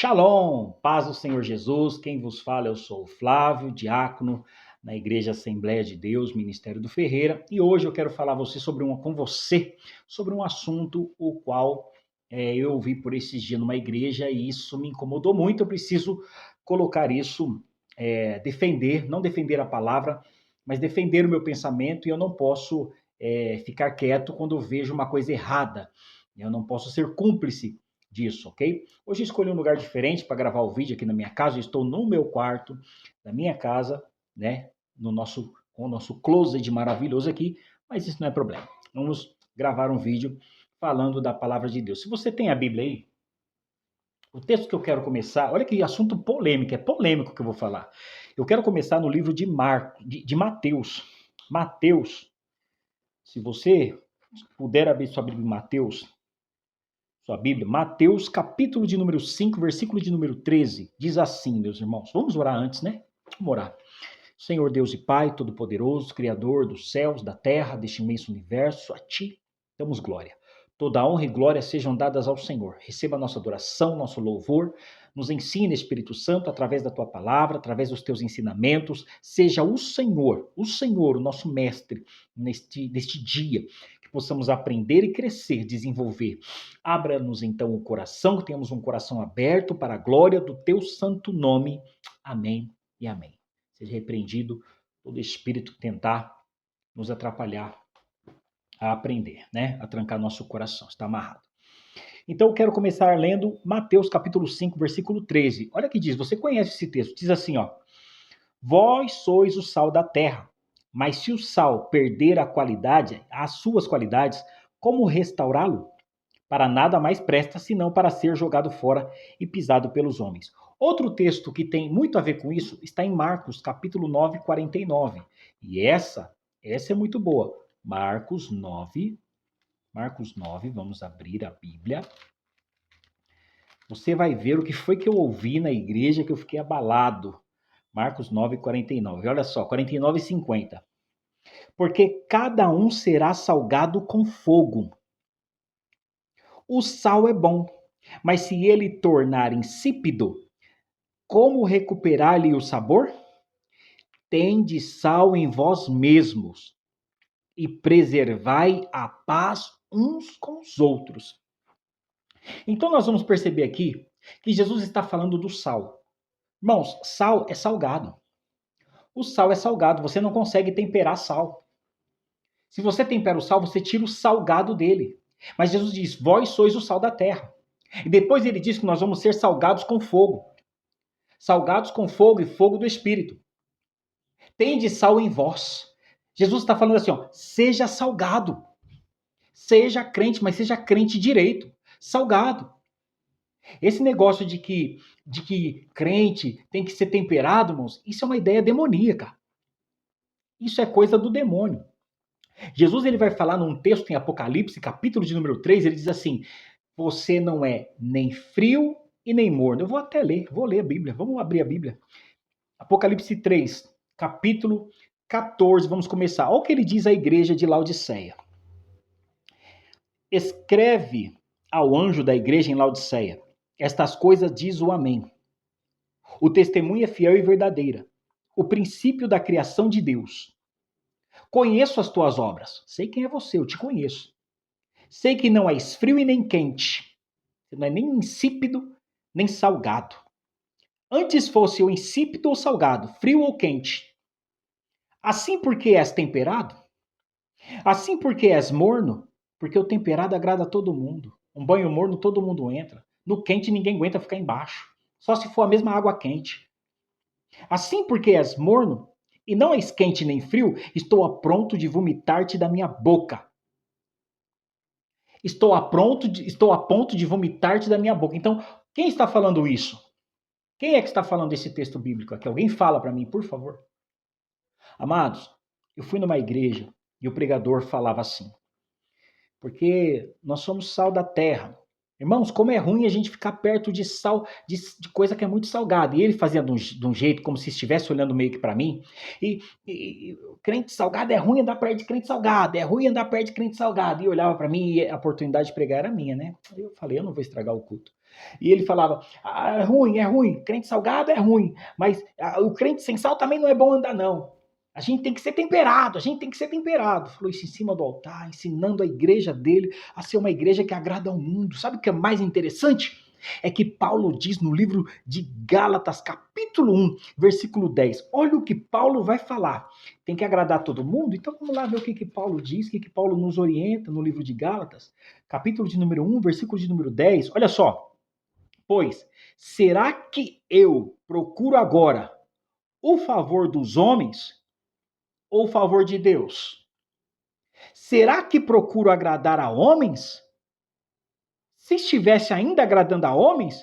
Shalom, paz do Senhor Jesus, quem vos fala eu sou o Flávio, diácono na Igreja Assembleia de Deus, Ministério do Ferreira, e hoje eu quero falar com você sobre um assunto o qual eu ouvi por esses dias numa igreja e isso me incomodou muito, eu preciso colocar isso, não defender a palavra, mas defender o meu pensamento e eu não posso ficar quieto quando eu vejo uma coisa errada, eu não posso ser cúmplice disso, ok? Hoje eu escolhi um lugar diferente para gravar o vídeo aqui na minha casa. Eu estou no meu quarto, na minha casa, né? Com o nosso closet maravilhoso aqui, mas isso não é problema. Vamos gravar um vídeo falando da palavra de Deus. Se você tem a Bíblia aí, o texto que eu quero começar, olha que assunto polêmico, é polêmico que eu vou falar. Eu quero começar no livro de Mateus. Mateus, se você puder abrir sua Bíblia em Mateus, sua Bíblia, Mateus, capítulo de número 5, versículo de número 13, diz assim, meus irmãos. Vamos orar antes, né? Vamos orar. Senhor Deus e Pai, Todo-Poderoso, Criador dos céus, da terra, deste imenso universo, a Ti damos glória. Toda honra e glória sejam dadas ao Senhor. Receba a nossa adoração, nosso louvor. Nos ensine, Espírito Santo, através da Tua palavra, através dos Teus ensinamentos. Seja o Senhor, o nosso mestre, neste dia, que possamos aprender e crescer, desenvolver. Abra-nos então o coração, que tenhamos um coração aberto para a glória do Teu santo nome. Amém e amém. Seja repreendido todo espírito que tentar nos atrapalhar a aprender, né? A trancar nosso coração, está amarrado. Então eu quero começar lendo Mateus capítulo 5, versículo 13. Olha que diz, você conhece esse texto, diz assim, ó: Vós sois o sal da terra, mas se o sal perder as suas qualidades, como restaurá-lo? Para nada mais presta senão para ser jogado fora e pisado pelos homens. Outro texto que tem muito a ver com isso está em Marcos, capítulo 9, 49. E essa é muito boa. Marcos 9, vamos abrir a Bíblia. Você vai ver o que foi que eu ouvi na igreja que eu fiquei abalado. Marcos 9, 49. Olha só, 49 e 50. Porque cada um será salgado com fogo. O sal é bom, mas se ele tornar insípido, como recuperar-lhe o sabor? Tende sal em vós mesmos e preservai a paz uns com os outros. Então nós vamos perceber aqui que Jesus está falando do sal. Irmãos, sal é salgado. O sal é salgado, você não consegue temperar sal. Se você tempera o sal, você tira o salgado dele. Mas Jesus diz, vós sois o sal da terra. E depois ele diz que nós vamos ser salgados com fogo. Salgados com fogo e fogo do Espírito. Tende sal em vós. Jesus está falando assim, ó, seja salgado. Seja crente, mas seja crente direito. Salgado. Esse negócio de que crente tem que ser temperado, irmãos, isso é uma ideia demoníaca. Isso é coisa do demônio. Jesus ele vai falar num texto em Apocalipse, capítulo de número 3, ele diz assim, você não é nem frio e nem morno. Eu vou até ler, vou ler a Bíblia, vamos abrir a Bíblia. Apocalipse 3, capítulo 14, vamos começar. Olha o que ele diz à igreja de Laodiceia. Escreve ao anjo da igreja em Laodiceia, estas coisas diz o Amém. O testemunho é fiel e verdadeira, o princípio da criação de Deus. Conheço as tuas obras, sei quem é você, eu te conheço. Sei que não és frio e nem quente, você não é nem insípido, nem salgado. Antes fosse o insípido ou salgado, frio ou quente. Assim porque és temperado? Assim porque és morno? Porque o temperado agrada a todo mundo. Um banho morno todo mundo entra. No quente ninguém aguenta ficar embaixo. Só se for a mesma água quente. Assim porque és morno, e não és quente nem frio, estou a pronto de vomitar-te da minha boca. Estou a ponto de vomitar-te da minha boca. Então, quem está falando isso? Quem é que está falando desse texto bíblico aqui? Alguém fala para mim, por favor. Amados, eu fui numa igreja e o pregador falava assim, porque nós somos sal da terra. Irmãos, como é ruim a gente ficar perto de sal, de coisa que é muito salgada. E ele fazia de um jeito como se estivesse olhando meio que para mim. E crente salgado é ruim andar perto de crente salgado, é ruim andar perto de crente salgado. E olhava para mim e a oportunidade de pregar era minha, né? Eu falei, eu não vou estragar o culto. E ele falava, é ruim, crente salgado é ruim, mas o crente sem sal também não é bom andar, não. A gente tem que ser temperado, a gente tem que ser temperado. Falou isso em cima do altar, ensinando a igreja dele a ser uma igreja que agrada ao mundo. Sabe o que é mais interessante? É que Paulo diz no livro de Gálatas, capítulo 1, versículo 10. Olha o que Paulo vai falar. Tem que agradar todo mundo? Então vamos lá ver o que Paulo diz, o que Paulo nos orienta no livro de Gálatas, capítulo de número 1, versículo de número 10. Olha só. Pois, será que eu procuro agora o favor dos homens ou o favor de Deus? Será que procuro agradar a homens? Se estivesse ainda agradando a homens,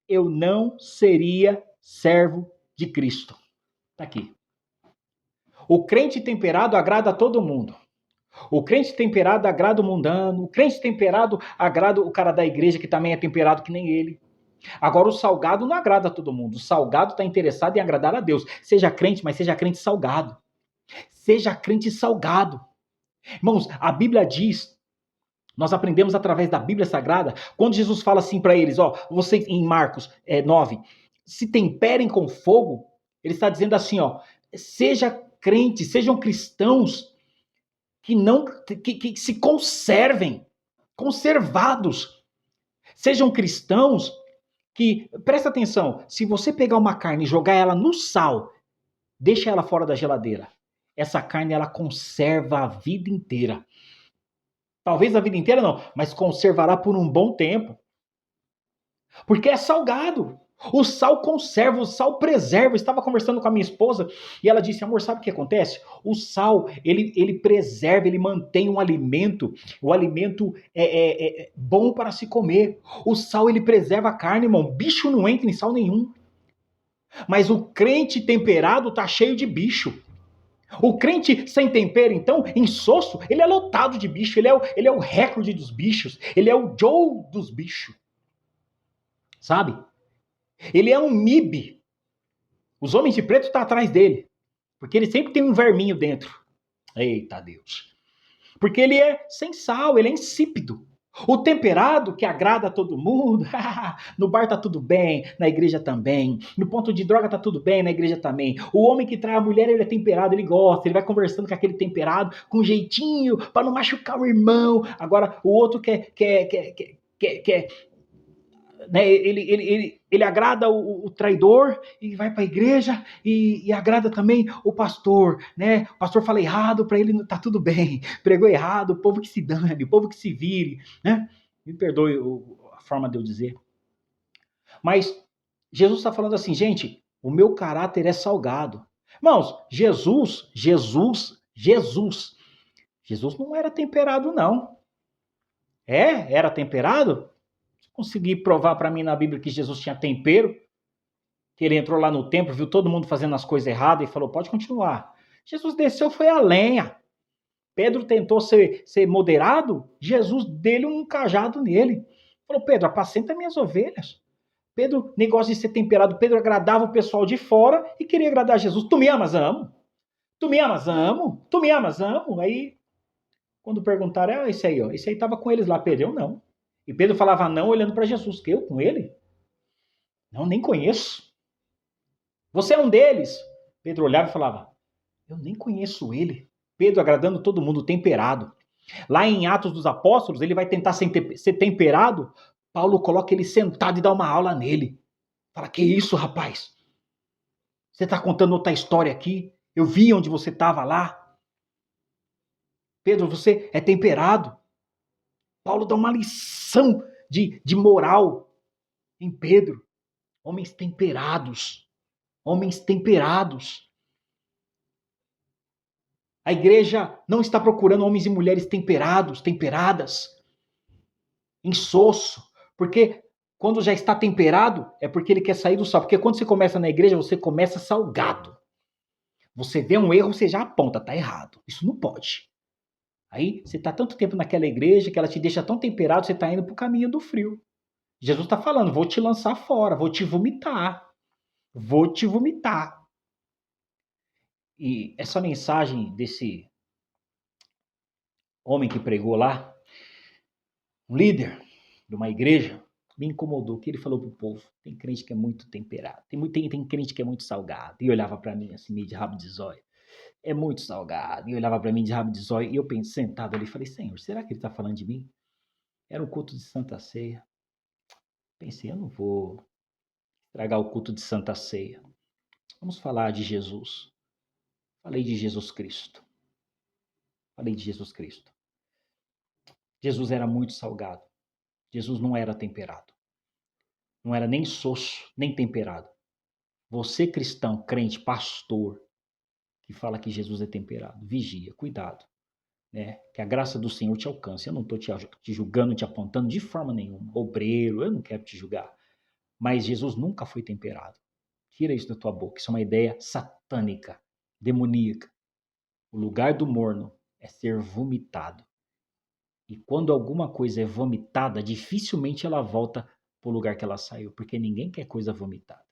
eu não seria servo de Cristo. Está aqui. O crente temperado agrada a todo mundo. O crente temperado agrada o mundano. O crente temperado agrada o cara da igreja que também é temperado que nem ele. Agora, o salgado não agrada a todo mundo. O salgado está interessado em agradar a Deus. Seja crente, mas seja crente salgado. Seja crente salgado. Irmãos, a Bíblia diz, nós aprendemos através da Bíblia Sagrada, quando Jesus fala assim para eles, ó, vocês em Marcos 9, se temperem com fogo, ele está dizendo assim, ó, seja crente, sejam cristãos que não que se conservem, conservados. Sejam cristãos que, presta atenção, se você pegar uma carne e jogar ela no sal, deixa ela fora da geladeira. Essa carne, ela conserva a vida inteira. Talvez a vida inteira não, mas conservará por um bom tempo. Porque é salgado. O sal conserva, o sal preserva. Eu estava conversando com a minha esposa e ela disse, amor, sabe o que acontece? O sal, ele preserva, ele mantém um alimento. O alimento é bom para se comer. O sal, ele preserva a carne, irmão. Bicho não entra em sal nenhum. Mas o crente temperado tá cheio de bicho. O crente sem tempero, então, insosso, ele é lotado de bicho. Ele é o recorde dos bichos. Ele é o Joe dos bichos. Sabe? Ele é um MIB. Os homens de preto estão atrás dele. Porque ele sempre tem um verminho dentro. Eita Deus. Porque ele é sem sal, ele é insípido. O temperado que agrada a todo mundo, no bar tá tudo bem, na igreja também. No ponto de droga tá tudo bem, na igreja também. O homem que trai a mulher, ele é temperado, ele gosta, ele vai conversando com aquele temperado, com jeitinho, para não machucar o irmão. Agora, o outro quer né, ele agrada o traidor e vai para a igreja e agrada também o pastor, né? O pastor fala errado, para ele tá tudo bem, pregou errado, o povo que se dane, o povo que se vire, né? Me perdoe a forma de eu dizer. Mas Jesus está falando assim, gente, o meu caráter é salgado. Irmãos, Jesus não era temperado, não. Era temperado? Conseguir provar para mim na Bíblia que Jesus tinha tempero, que ele entrou lá no templo, viu todo mundo fazendo as coisas erradas e falou, pode continuar. Jesus desceu, foi a lenha. Pedro tentou ser moderado, Jesus deu um cajado nele. Falou, Pedro, apacenta minhas ovelhas. Pedro, negócio de ser temperado, Pedro agradava o pessoal de fora e queria agradar Jesus. Tu me amas? Amo. Tu me amas? Amo. Tu me amas? Amo. Aí, quando perguntaram, esse aí, ó, esse aí estava com eles lá, Pedro, eu não. E Pedro falava não olhando para Jesus, que eu com ele? Não, nem conheço. Você é um deles. Pedro olhava e falava, eu nem conheço ele. Pedro agradando todo mundo, temperado. Lá em Atos dos Apóstolos, ele vai tentar ser temperado. Paulo coloca ele sentado e dá uma aula nele. Fala, que isso, rapaz? Você está contando outra história aqui? Eu vi onde você estava lá. Pedro, você é temperado. Paulo dá uma lição de moral em Pedro. Homens temperados. Homens temperados. A igreja não está procurando homens e mulheres temperados, temperadas, insosso, porque quando já está temperado, é porque ele quer sair do sal. Porque quando você começa na igreja, você começa salgado. Você vê um erro, você já aponta, tá errado. Isso não pode. Aí você está tanto tempo naquela igreja que ela te deixa tão temperado, você está indo para o caminho do frio. Jesus está falando, vou te lançar fora, vou te vomitar. Vou te vomitar. E essa mensagem desse homem que pregou lá, um líder de uma igreja, me incomodou, que ele falou pro povo, tem crente que é muito temperado, tem crente que é muito salgado, e olhava para mim assim, meio de rabo de zóio, é muito salgado, e olhava para mim de rabo de zóio, e eu pensei, sentado ali, falei, Senhor, será que ele está falando de mim? Era um culto de Santa Ceia, pensei, eu não vou estragar o culto de Santa Ceia, vamos falar de Jesus, falei de Jesus Cristo, falei de Jesus Cristo, Jesus era muito salgado, Jesus não era temperado, não era nem soço, nem temperado. Você cristão, crente, pastor, que fala que Jesus é temperado, vigia, cuidado, né? Que a graça do Senhor te alcance. Eu não estou te julgando, te apontando de forma nenhuma. Obreiro, eu não quero te julgar. Mas Jesus nunca foi temperado. Tira isso da tua boca. Isso é uma ideia satânica, demoníaca. O lugar do morno é ser vomitado. E quando alguma coisa é vomitada, dificilmente ela volta para o lugar que ela saiu, porque ninguém quer coisa vomitada.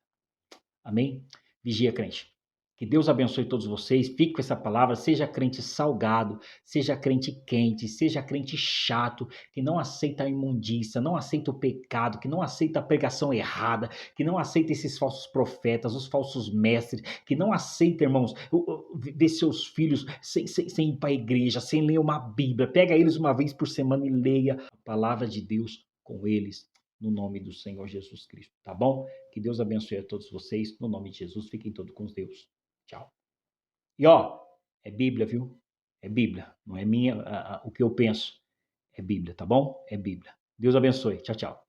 Amém? Vigia, crente. Que Deus abençoe todos vocês. Fique com essa palavra. Seja crente salgado, seja crente quente, seja crente chato, que não aceita a imundícia, não aceita o pecado, que não aceita a pregação errada, que não aceita esses falsos profetas, os falsos mestres, que não aceita, irmãos, ver seus filhos sem ir para a igreja, sem ler uma Bíblia. Pega eles uma vez por semana e leia a palavra de Deus com eles, no nome do Senhor Jesus Cristo, tá bom? Que Deus abençoe a todos vocês, no nome de Jesus. Fiquem todos com Deus. Tchau. E ó, é Bíblia, viu? É Bíblia. Não é minha, o que eu penso. É Bíblia, tá bom? É Bíblia. Deus abençoe. Tchau, tchau.